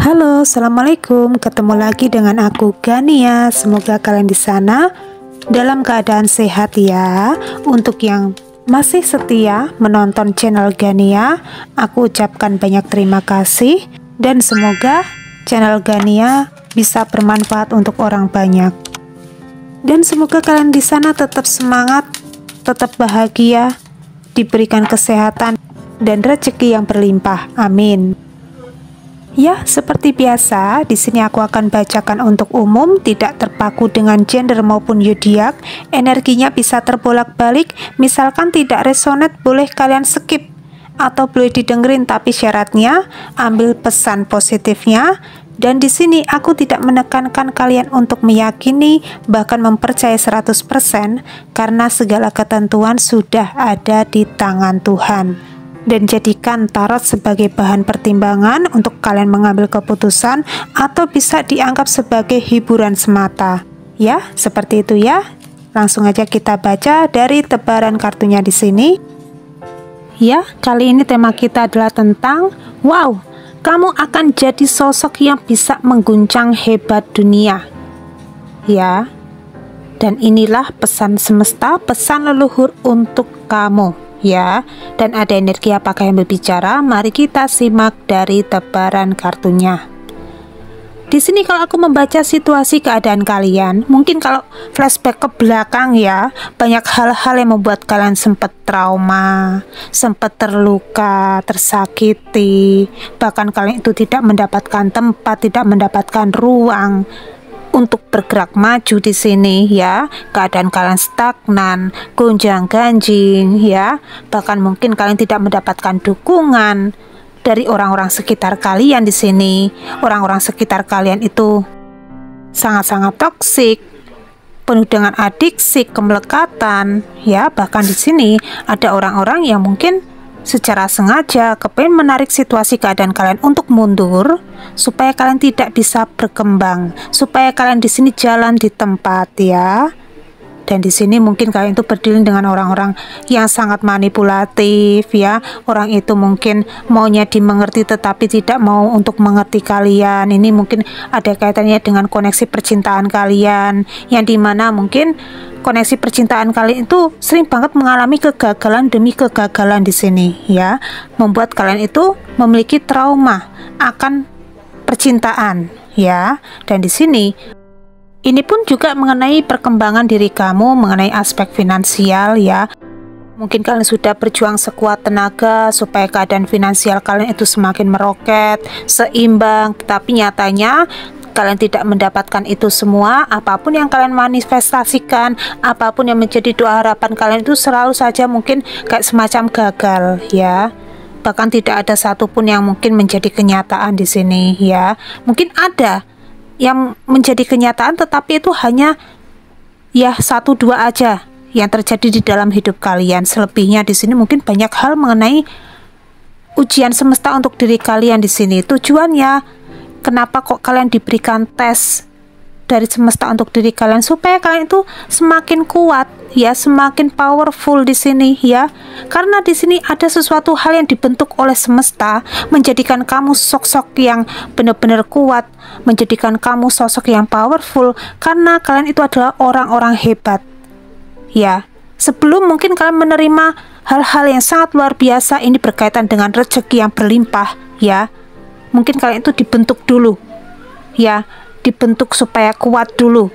Halo, assalamualaikum. Ketemu lagi dengan aku Gania. Semoga kalian di sana dalam keadaan sehat ya. Untuk yang masih setia menonton channel Gania, aku ucapkan banyak terima kasih dan semoga channel Gania bisa bermanfaat untuk orang banyak. Dan semoga kalian di sana tetap semangat, tetap bahagia, diberikan kesehatan dan rezeki yang berlimpah. Amin. Ya, seperti biasa, di sini aku akan bacakan untuk umum, tidak terpaku dengan gender maupun zodiak. Energinya bisa terbolak-balik, misalkan tidak resonate boleh kalian skip atau boleh didengerin, tapi syaratnya ambil pesan positifnya. Dan di sini aku tidak menekankan kalian untuk meyakini bahkan mempercayai 100% karena segala ketentuan sudah ada di tangan Tuhan. Dan jadikan tarot sebagai bahan pertimbangan untuk kalian mengambil keputusan atau bisa dianggap sebagai hiburan semata. Ya, seperti itu ya. Langsung aja kita baca dari tebaran kartunya di sini. Ya, kali ini tema kita adalah tentang wow, kamu akan jadi sosok yang bisa mengguncang hebat dunia. Ya. Dan inilah pesan semesta, pesan leluhur untuk kamu. Ya, dan ada energi apakah yang berbicara? Mari kita simak dari tebaran kartunya. Di sini kalau aku membaca situasi keadaan kalian, mungkin kalau flashback ke belakang ya, banyak hal-hal yang membuat kalian sempat trauma, sempat terluka, tersakiti, bahkan kalian itu tidak mendapatkan tempat, tidak mendapatkan ruang untuk bergerak maju di sini ya. Keadaan kalian stagnan, gonjang-ganjing ya. Bahkan mungkin kalian tidak mendapatkan dukungan dari orang-orang sekitar kalian di sini. Orang-orang sekitar kalian itu sangat-sangat toksik, penuh dengan adiksi, kemelekatan ya. Bahkan di sini ada orang-orang yang mungkin secara sengaja kepengen menarik situasi keadaan kalian untuk mundur supaya kalian tidak bisa berkembang, supaya kalian di sini jalan di tempat ya. Dan di sini mungkin kalian itu berdiri dengan orang-orang yang sangat manipulatif ya. Orang itu mungkin maunya dimengerti tetapi tidak mau untuk mengerti kalian. Ini mungkin ada kaitannya dengan koneksi percintaan kalian, yang dimana mungkin koneksi percintaan kalian itu sering banget mengalami kegagalan demi kegagalan di sini ya. Membuat kalian itu memiliki trauma akan percintaan ya. Dan di sini ini pun juga mengenai perkembangan diri kamu, mengenai aspek finansial ya. Mungkin kalian sudah berjuang sekuat tenaga supaya keadaan finansial kalian itu semakin meroket, seimbang, tetapi nyatanya kalian tidak mendapatkan itu semua. Apapun yang kalian manifestasikan, apapun yang menjadi doa harapan kalian itu selalu saja mungkin kayak semacam gagal ya. Bahkan tidak ada satupun yang mungkin menjadi kenyataan di sini ya. Mungkin ada yang menjadi kenyataan tetapi itu hanya ya 1-2 aja yang terjadi di dalam hidup kalian. Selebihnya di sini mungkin banyak hal mengenai ujian semesta untuk diri kalian di sini. Tujuannya kenapa kok kalian diberikan tes dari semesta untuk diri kalian supaya kalian itu semakin kuat ya, semakin powerful di sini ya. Karena di sini ada sesuatu hal yang dibentuk oleh semesta menjadikan kamu sosok yang benar-benar kuat, menjadikan kamu sosok yang powerful karena kalian itu adalah orang-orang hebat ya. Sebelum mungkin kalian menerima hal-hal yang sangat luar biasa ini berkaitan dengan rezeki yang berlimpah ya, mungkin kalian itu dibentuk dulu ya, dibentuk supaya kuat dulu.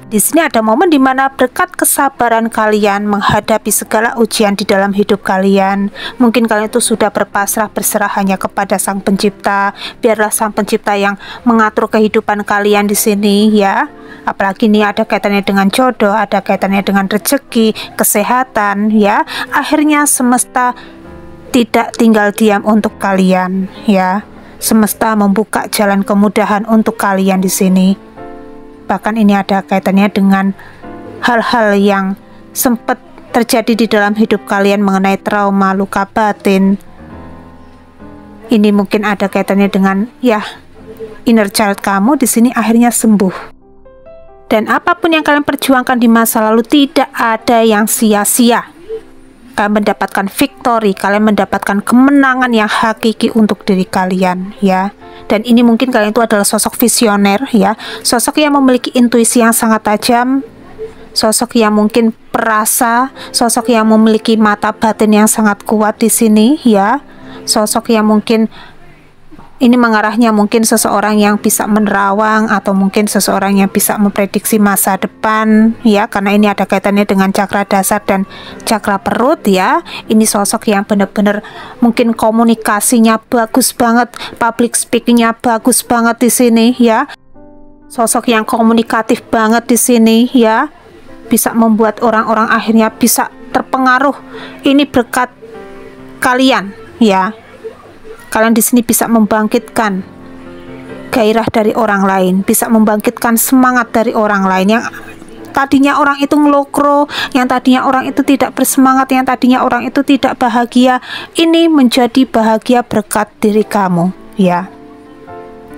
Di sini ada momen dimana berkat kesabaran kalian menghadapi segala ujian di dalam hidup kalian, mungkin kalian itu sudah berpasrah berserah hanya kepada Sang Pencipta. Biarlah Sang Pencipta yang mengatur kehidupan kalian di sini ya. Apalagi ini ada kaitannya dengan jodoh, ada kaitannya dengan rezeki, kesehatan ya. Akhirnya semesta tidak tinggal diam untuk kalian ya. Semesta membuka jalan kemudahan untuk kalian di sini. Bahkan ini ada kaitannya dengan hal-hal yang sempat terjadi di dalam hidup kalian mengenai trauma, luka batin. Ini mungkin ada kaitannya dengan ya inner child kamu di sini akhirnya sembuh. Dan apapun yang kalian perjuangkan di masa lalu tidak ada yang sia-sia. kalian mendapatkan victory, kalian mendapatkan kemenangan yang hakiki untuk diri kalian ya. Dan ini mungkin kalian itu adalah sosok visioner ya, sosok yang memiliki intuisi yang sangat tajam, sosok yang mungkin perasa, sosok yang memiliki mata batin yang sangat kuat di sini ya, sosok yang mungkin ini mengarahnya mungkin seseorang yang bisa menerawang atau mungkin seseorang yang bisa memprediksi masa depan ya, karena ini ada kaitannya dengan cakra dasar dan cakra perut ya. Ini sosok yang benar-benar mungkin komunikasinya bagus banget, public speakingnya bagus banget di sini ya. Sosok yang komunikatif banget di sini ya, bisa membuat orang-orang akhirnya bisa terpengaruh. Ini berkat kalian ya. Kalian di sini bisa membangkitkan gairah dari orang lain, bisa membangkitkan semangat dari orang lain yang tadinya orang itu ngelokro, yang tadinya orang itu tidak bersemangat, yang tadinya orang itu tidak bahagia. Ini menjadi bahagia berkat diri kamu ya.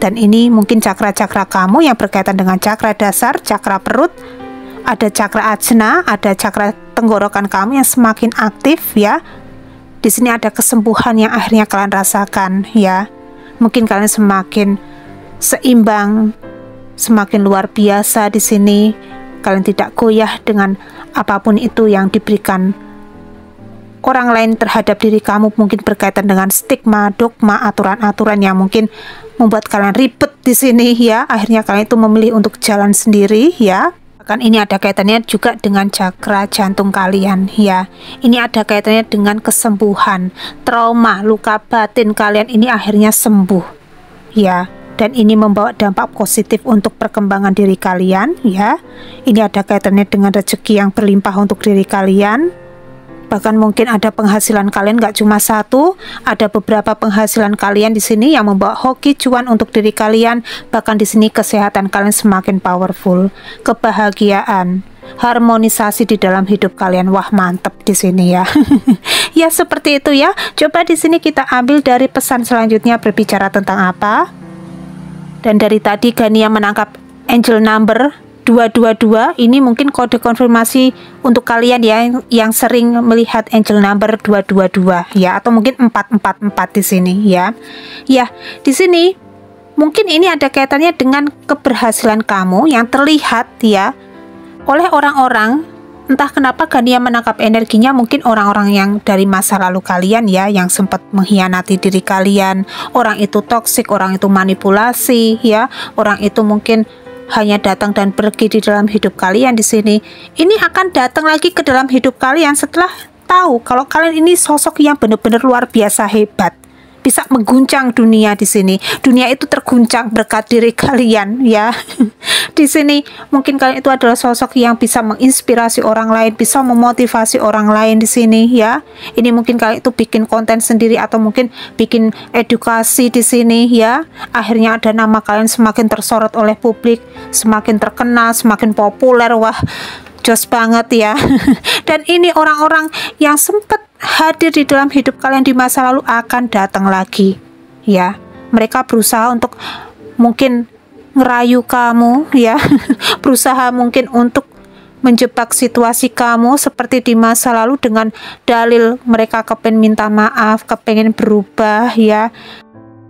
Dan ini mungkin cakra-cakra kamu yang berkaitan dengan cakra dasar, cakra perut, ada cakra ajna, ada cakra tenggorokan kamu yang semakin aktif ya. Di sini ada kesembuhan yang akhirnya kalian rasakan ya. Mungkin kalian semakin seimbang, semakin luar biasa di sini. Kalian tidak goyah dengan apapun itu yang diberikan orang lain terhadap diri kamu, mungkin berkaitan dengan stigma, dogma, aturan-aturan yang mungkin membuat kalian ribet di sini ya. Akhirnya kalian itu memilih untuk jalan sendiri ya. Kan ini ada kaitannya juga dengan cakra jantung kalian ya. Ini ada kaitannya dengan kesembuhan, trauma, luka batin kalian ini akhirnya sembuh ya. Dan ini membawa dampak positif untuk perkembangan diri kalian ya. Ini ada kaitannya dengan rezeki yang berlimpah untuk diri kalian. Bahkan mungkin ada penghasilan kalian gak cuma satu, ada beberapa penghasilan kalian di sini yang membawa hoki cuan untuk diri kalian. Bahkan di sini kesehatan kalian semakin powerful, kebahagiaan, harmonisasi di dalam hidup kalian. Wah, mantep di sini ya. Ya seperti itu ya. Coba di sini kita ambil dari pesan selanjutnya berbicara tentang apa. Dan dari tadi Gania menangkap angel number 222, ini mungkin kode konfirmasi untuk kalian ya yang sering melihat angel number 222 ya, atau mungkin 444 di sini ya. Ya, di sini mungkin ini ada kaitannya dengan keberhasilan kamu yang terlihat ya oleh orang-orang. Entah kenapa Gania menangkap energinya mungkin orang-orang yang dari masa lalu kalian ya, yang sempat mengkhianati diri kalian. Orang itu toksik, orang itu manipulasi ya, orang itu mungkin hanya datang dan pergi di dalam hidup kalian di sini. Ini akan datang lagi ke dalam hidup kalian setelah tahu kalau kalian ini sosok yang benar-benar luar biasa hebat, bisa mengguncang dunia di sini. Dunia itu terguncang berkat diri kalian ya. Di sini mungkin kalian itu adalah sosok yang bisa menginspirasi orang lain, bisa memotivasi orang lain di sini ya. Ini mungkin kalian itu bikin konten sendiri atau mungkin bikin edukasi di sini ya. Akhirnya ada nama kalian semakin tersorot oleh publik, semakin terkenal, semakin populer. Wah, jos banget ya. Dan ini orang-orang yang sempat hadir di dalam hidup kalian di masa lalu akan datang lagi ya. Mereka berusaha untuk mungkin ngerayu kamu ya. Berusaha mungkin untuk menjebak situasi kamu seperti di masa lalu dengan dalil mereka kepengen minta maaf, kepengen berubah ya.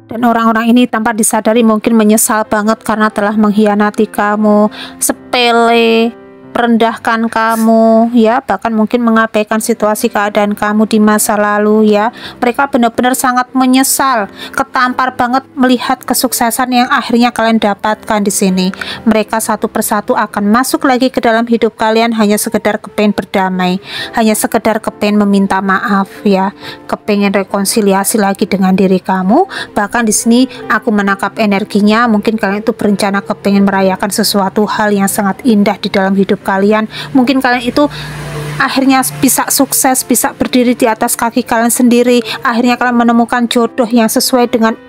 Dan orang-orang ini tanpa disadari mungkin menyesal banget karena telah mengkhianati kamu, sepele, merendahkan kamu ya, bahkan mungkin mengabaikan situasi keadaan kamu di masa lalu ya. Mereka benar-benar sangat menyesal, ketampar banget melihat kesuksesan yang akhirnya kalian dapatkan di sini. Mereka satu persatu akan masuk lagi ke dalam hidup kalian hanya sekedar kepengen berdamai, hanya sekedar kepengen meminta maaf ya, kepengen rekonsiliasi lagi dengan diri kamu. Bahkan di sini aku menangkap energinya, mungkin kalian itu berencana kepengen merayakan sesuatu hal yang sangat indah di dalam hidup kalian. Mungkin kalian itu akhirnya bisa sukses, bisa berdiri di atas kaki kalian sendiri. Akhirnya kalian menemukan jodoh yang sesuai dengan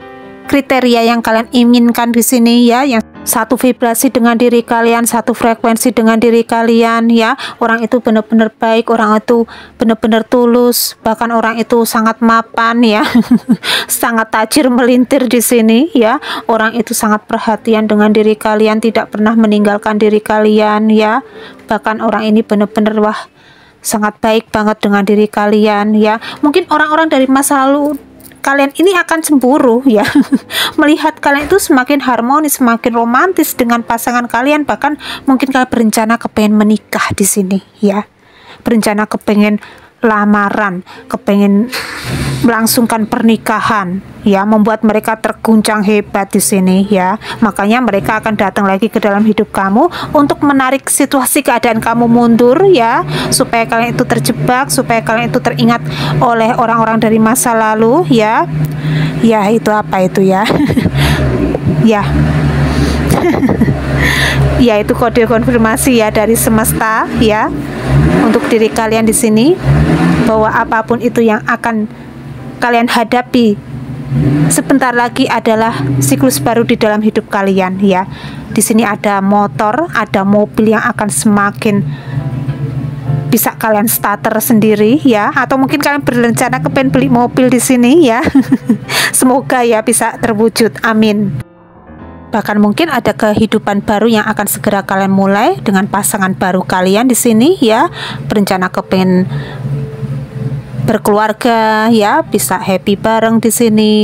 kriteria yang kalian inginkan di sini ya, yang satu vibrasi dengan diri kalian, satu frekuensi dengan diri kalian ya. Orang itu benar-benar baik, orang itu benar-benar tulus, bahkan orang itu sangat mapan ya. Sangat tajir melintir di sini ya. Orang itu sangat perhatian dengan diri kalian, tidak pernah meninggalkan diri kalian ya. Bahkan orang ini benar-benar wah, sangat baik banget dengan diri kalian ya. Mungkin orang-orang dari masa lalu kalian ini akan cemburu ya melihat kalian itu semakin harmonis, semakin romantis dengan pasangan kalian. Bahkan mungkin kalian berencana kepengen menikah di sini ya, berencana kepengen lamaran, kepengen melangsungkan pernikahan ya, membuat mereka terguncang hebat di sini ya. Makanya mereka akan datang lagi ke dalam hidup kamu untuk menarik situasi keadaan kamu mundur ya, supaya kalian itu terjebak, supaya kalian itu teringat oleh orang-orang dari masa lalu ya. Ya itu apa itu ya ya ya itu kode konfirmasi ya dari semesta ya untuk diri kalian di sini, bahwa apapun itu yang akan kalian hadapi sebentar lagi adalah siklus baru di dalam hidup kalian ya. Di sini ada motor, ada mobil yang akan semakin bisa kalian starter sendiri ya, atau mungkin kalian berencana kepengen beli mobil di sini ya. Semoga ya bisa terwujud, amin. Bahkan mungkin ada kehidupan baru yang akan segera kalian mulai dengan pasangan baru kalian di sini ya, berencana kepengen berkeluarga ya, bisa happy bareng di sini.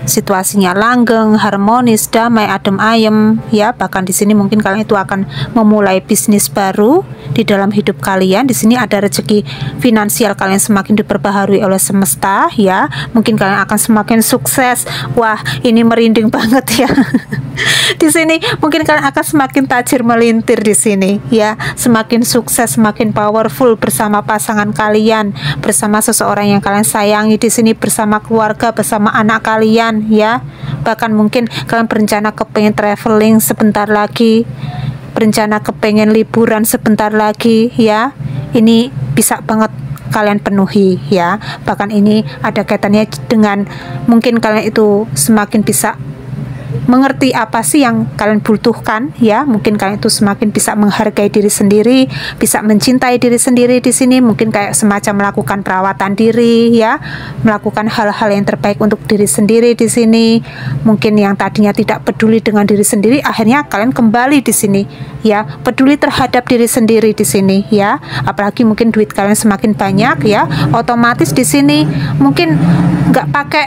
Situasinya langgeng, harmonis, damai, adem ayem ya. Bahkan di sini mungkin kalian itu akan memulai bisnis baru di dalam hidup kalian. Di sini ada rezeki finansial kalian semakin diperbaharui oleh semesta ya. Mungkin kalian akan semakin sukses. Wah, ini merinding banget ya. Di sini mungkin kalian akan semakin tajir melintir di sini ya, semakin sukses, semakin powerful bersama pasangan kalian, bersama seseorang yang kalian sayangi di sini, bersama keluarga, bersama anak kalian ya. Bahkan mungkin kalian berencana kepengen traveling sebentar lagi, berencana kepengen liburan sebentar lagi ya. Ini bisa banget kalian penuhi ya. Bahkan ini ada kaitannya dengan mungkin kalian itu semakin bisa mengerti apa sih yang kalian butuhkan ya. Mungkin kalian itu semakin bisa menghargai diri sendiri, bisa mencintai diri sendiri di sini. Mungkin kayak semacam melakukan perawatan diri ya, melakukan hal-hal yang terbaik untuk diri sendiri di sini. Mungkin yang tadinya tidak peduli dengan diri sendiri, akhirnya kalian kembali di sini ya, peduli terhadap diri sendiri di sini ya. Apalagi mungkin duit kalian semakin banyak ya, otomatis di sini mungkin nggak pakai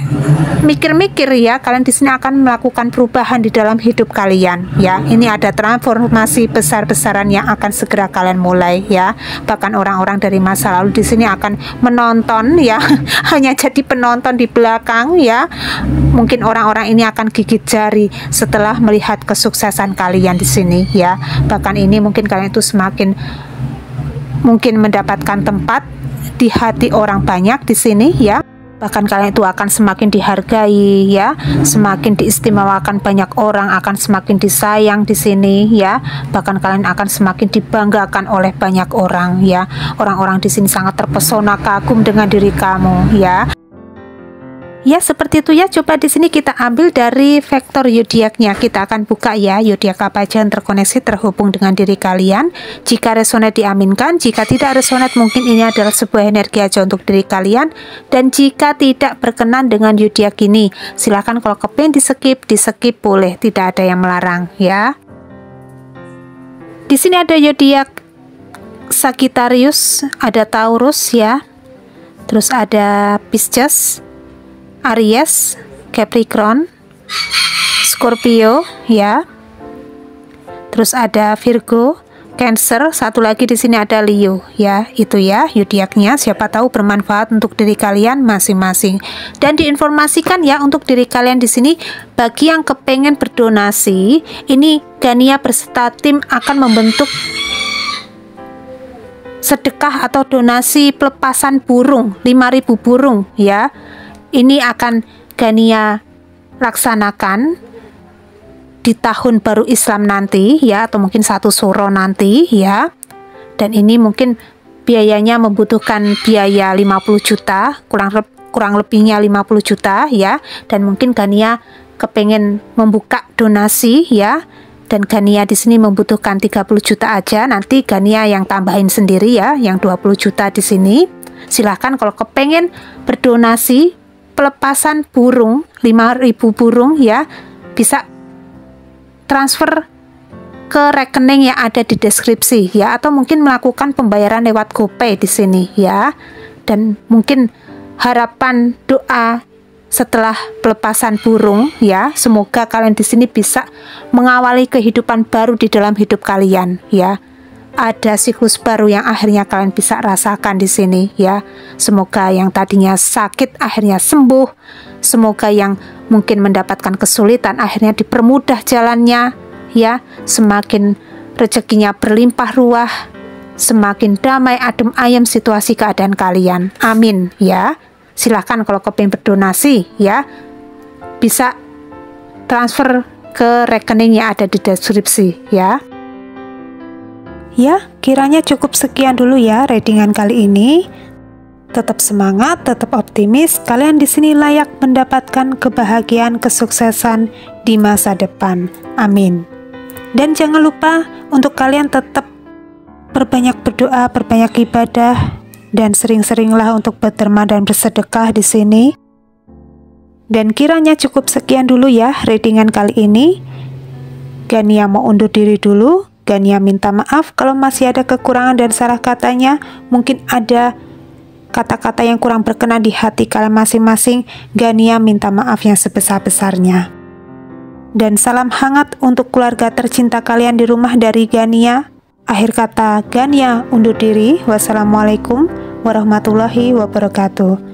mikir-mikir ya, kalian di sini akan melakukan perubahan di dalam hidup kalian ya. Ini ada transformasi besar-besaran yang akan segera kalian mulai ya. Bahkan orang-orang dari masa lalu di sini akan menonton ya, hanya jadi penonton di belakang ya. Mungkin orang-orang ini akan gigit jari setelah melihat kesuksesan kalian di sini ya. Bahkan ini mungkin kalian itu semakin mungkin mendapatkan tempat di hati orang banyak di sini ya. Bahkan kalian itu akan semakin dihargai ya, semakin diistimewakan banyak orang, akan semakin disayang di sini ya. Bahkan kalian akan semakin dibanggakan oleh banyak orang ya. Orang-orang di sini sangat terpesona, kagum dengan diri kamu ya. Ya seperti itu ya. Coba di sini kita ambil dari vektor zodiaknya. Kita akan buka ya, zodiak apa aja yang terkoneksi terhubung dengan diri kalian. Jika resonate diaminkan, jika tidak resonate mungkin ini adalah sebuah energi aja untuk diri kalian. Dan jika tidak berkenan dengan zodiak ini, silahkan kalau kepengen di skip boleh, tidak ada yang melarang ya. Di sini ada zodiak Sagittarius, ada Taurus ya. Terus ada Pisces, Aries, Capricorn, Scorpio ya. Terus ada Virgo, Cancer, satu lagi di sini ada Leo ya. Itu ya zodiaknya, siapa tahu bermanfaat untuk diri kalian masing-masing. Dan diinformasikan ya untuk diri kalian di sini, bagi yang kepengen berdonasi, ini Gania berserta tim akan membentuk sedekah atau donasi pelepasan burung 5.000 burung ya. Ini akan Gania laksanakan di tahun baru Islam nanti ya, atau mungkin 1 Suro nanti ya. Dan ini mungkin biayanya membutuhkan biaya 50 juta, kurang lebihnya 50 juta ya. Dan mungkin Gania kepengen membuka donasi ya. Dan Gania di sini membutuhkan 30 juta aja. Nanti Gania yang tambahin sendiri ya, yang 20 juta di sini. Silahkan kalau kepengen berdonasi pelepasan burung 5.000 burung ya, bisa transfer ke rekening yang ada di deskripsi ya, atau mungkin melakukan pembayaran lewat GoPay di sini ya. Dan mungkin harapan doa setelah pelepasan burung ya, semoga kalian di sini bisa mengawali kehidupan baru di dalam hidup kalian ya. Ada siklus baru yang akhirnya kalian bisa rasakan di sini ya. Semoga yang tadinya sakit akhirnya sembuh. Semoga yang mungkin mendapatkan kesulitan akhirnya dipermudah jalannya ya. Semakin rezekinya berlimpah ruah, semakin damai adem ayem situasi keadaan kalian. Amin ya. Silahkan kalau kepingin berdonasi ya, bisa transfer ke rekening yang ada di deskripsi ya. Ya, kiranya cukup sekian dulu ya readingan kali ini. Tetap semangat, tetap optimis. Kalian di sini layak mendapatkan kebahagiaan, kesuksesan di masa depan. Amin. Dan jangan lupa untuk kalian tetap berbanyak berdoa, berbanyak ibadah, dan sering-seringlah untuk berderma dan bersedekah di sini. Dan kiranya cukup sekian dulu ya readingan kali ini. Gania mau undur diri dulu. Gania minta maaf kalau masih ada kekurangan dan salah katanya. Mungkin ada kata-kata yang kurang berkenan di hati kalian masing-masing. Gania minta maaf yang sebesar-besarnya. Dan salam hangat untuk keluarga tercinta kalian di rumah dari Gania. Akhir kata, Gania undur diri. Wassalamualaikum warahmatullahi wabarakatuh.